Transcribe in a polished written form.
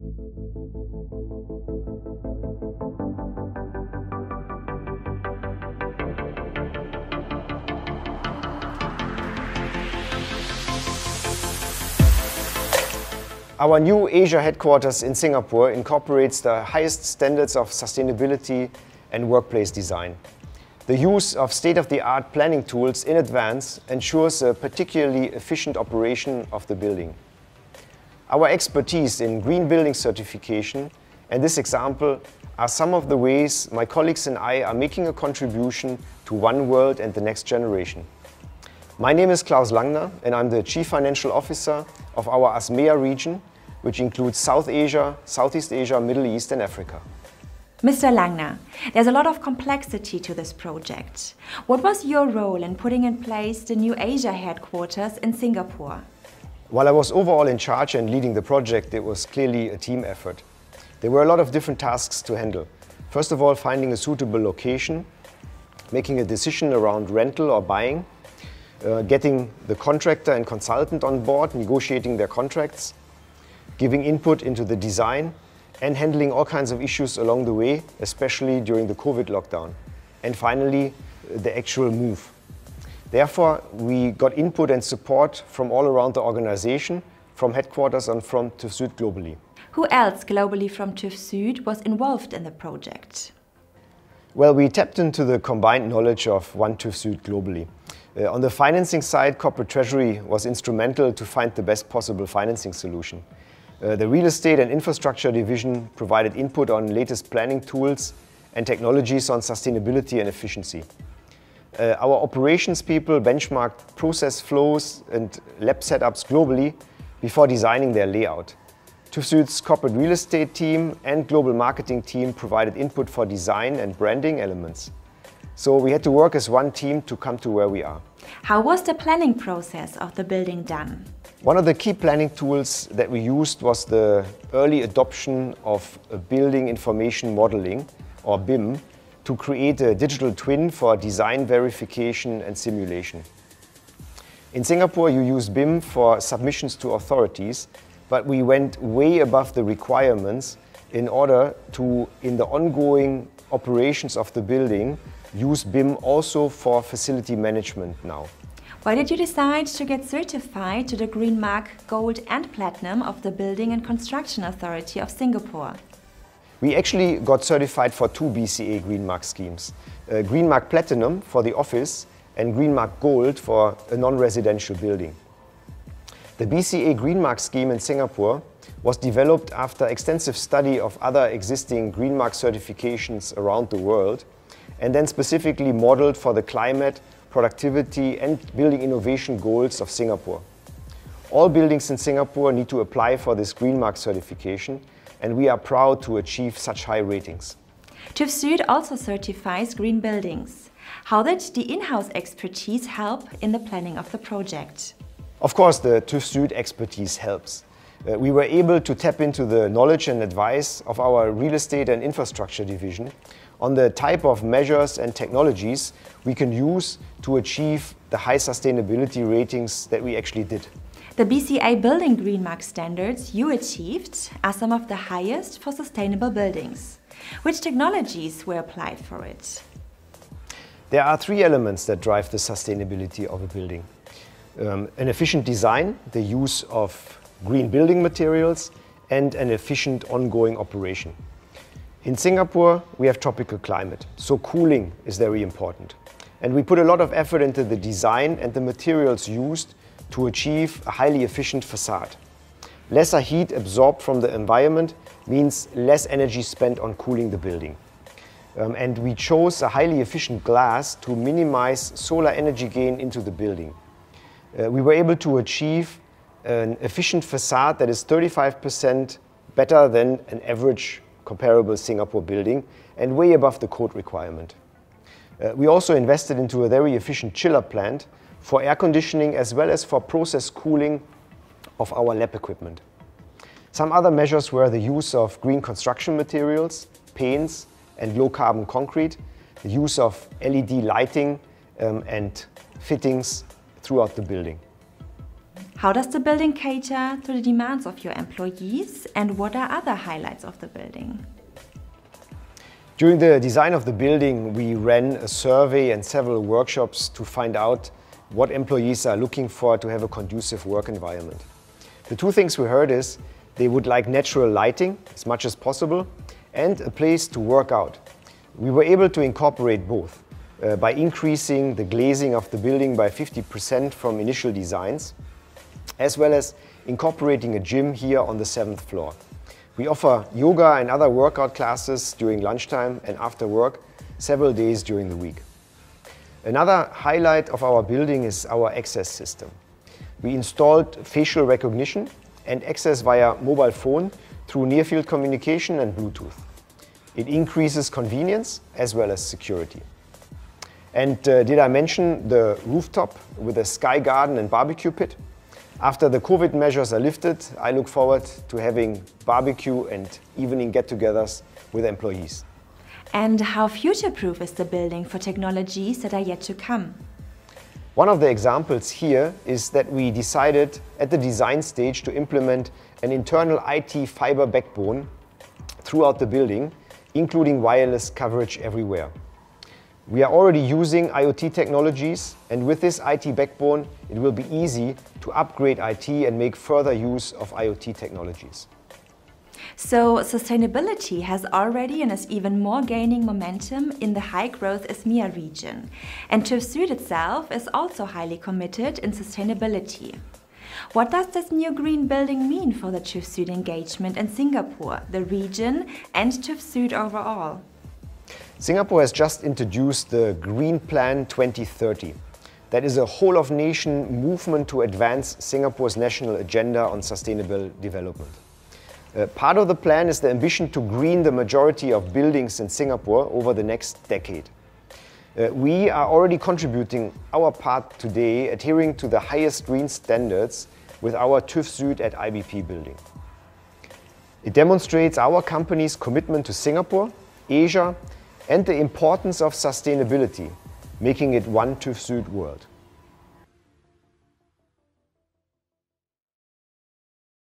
Our new Asia headquarters in Singapore incorporates the highest standards of sustainability and workplace design. The use of state-of-the-art planning tools in advance ensures a particularly efficient operation of the building. Our expertise in green building certification and this example are some of the ways my colleagues and I are making a contribution to one world and the next generation. My name is Klaus Langner and I'm the Chief Financial Officer of our ASMEA region, which includes South Asia, Southeast Asia, Middle East and Africa. Mr. Langner, there's a lot of complexity to this project. What was your role in putting in place the new Asia headquarters in Singapore? While I was overall in charge and leading the project, it was clearly a team effort. There were a lot of different tasks to handle. First of all, finding a suitable location, making a decision around rental or buying, getting the contractor and consultant on board, negotiating their contracts, giving input into the design, and handling all kinds of issues along the way, especially during the COVID lockdown. And finally, the actual move. Therefore, we got input and support from all around the organization, from headquarters and from TÜV SÜD globally. Who else globally from TÜV SÜD was involved in the project? Well, we tapped into the combined knowledge of one TÜV SÜD globally. On the financing side, corporate treasury was instrumental to find the best possible financing solution. The real estate and infrastructure division provided input on latest planning tools and technologies on sustainability and efficiency. Our operations people benchmarked process flows and lab setups globally before designing their layout. TÜV SÜD's corporate real estate team and global marketing team provided input for design and branding elements. So we had to work as one team to come to where we are. How was the planning process of the building done? One of the key planning tools that we used was the early adoption of building information modeling, or BIM, to create a digital twin for design verification and simulation. In Singapore, you use BIM for submissions to authorities, but we went way above the requirements in order to, in the ongoing operations of the building, use BIM also for facility management now. Why did you decide to get certified to the Green Mark Gold and Platinum of the Building and Construction Authority of Singapore? We actually got certified for two BCA Green Mark schemes. Green Mark Platinum for the office and Green Mark Gold for a non-residential building. The BCA Green Mark scheme in Singapore was developed after extensive study of other existing Green Mark certifications around the world and then specifically modeled for the climate, productivity and building innovation goals of Singapore. All buildings in Singapore need to apply for this Green Mark certification and we are proud to achieve such high ratings. TÜV SÜD also certifies green buildings. How did the in-house expertise help in the planning of the project? Of course, the TÜV SÜD expertise helps. We were able to tap into the knowledge and advice of our real estate and infrastructure division on the type of measures and technologies we can use to achieve the high sustainability ratings that we actually did. The BCA Building Green Mark standards you achieved are some of the highest for sustainable buildings. Which technologies were applied for it? There are three elements that drive the sustainability of a building. An efficient design, the use of green building materials, and an efficient ongoing operation. In Singapore, we have tropical climate, so cooling is very important. And we put a lot of effort into the design and the materials used to achieve a highly efficient facade. Lesser heat absorbed from the environment means less energy spent on cooling the building. And we chose a highly efficient glass to minimize solar energy gain into the building. We were able to achieve an efficient facade that is 35% better than an average comparable Singapore building and way above the code requirement. We also invested into a very efficient chiller plant for air conditioning as well as for process cooling of our lab equipment. Some other measures were the use of green construction materials, paints and low carbon concrete, the use of LED lighting and fittings throughout the building. How does the building cater to the demands of your employees, and what are other highlights of the building? During the design of the building, we ran a survey and several workshops to find out what employees are looking for to have a conducive work environment. The two things we heard is they would like natural lighting as much as possible and a place to work out. We were able to incorporate both by increasing the glazing of the building by 50% from initial designs, as well as incorporating a gym here on the 7th floor. We offer yoga and other workout classes during lunchtime and after work, several days during the week. Another highlight of our building is our access system. We installed facial recognition and access via mobile phone through near-field communication and Bluetooth. It increases convenience as well as security. And did I mention the rooftop with a sky garden and barbecue pit? After the COVID measures are lifted, I look forward to having barbecue and evening get-togethers with employees. And how future-proof is the building for technologies that are yet to come? One of the examples here is that we decided at the design stage to implement an internal IT fiber backbone throughout the building, including wireless coverage everywhere. We are already using IoT technologies, and with this IT backbone, it will be easy to upgrade IT and make further use of IoT technologies. So sustainability has already and is even more gaining momentum in the high-growth ASMEA region. And TÜV SÜD itself is also highly committed in sustainability. What does this new green building mean for the TÜV SÜD engagement in Singapore, the region, and TÜV SÜD overall? Singapore has just introduced the Green Plan 2030. That is a whole-of-nation movement to advance Singapore's national agenda on sustainable development. Part of the plan is the ambition to green the majority of buildings in Singapore over the next decade. We are already contributing our part today, adhering to the highest green standards with our TÜV SÜD at IBP building. It demonstrates our company's commitment to Singapore, Asia, and the importance of sustainability, making it one TÜV SÜD world.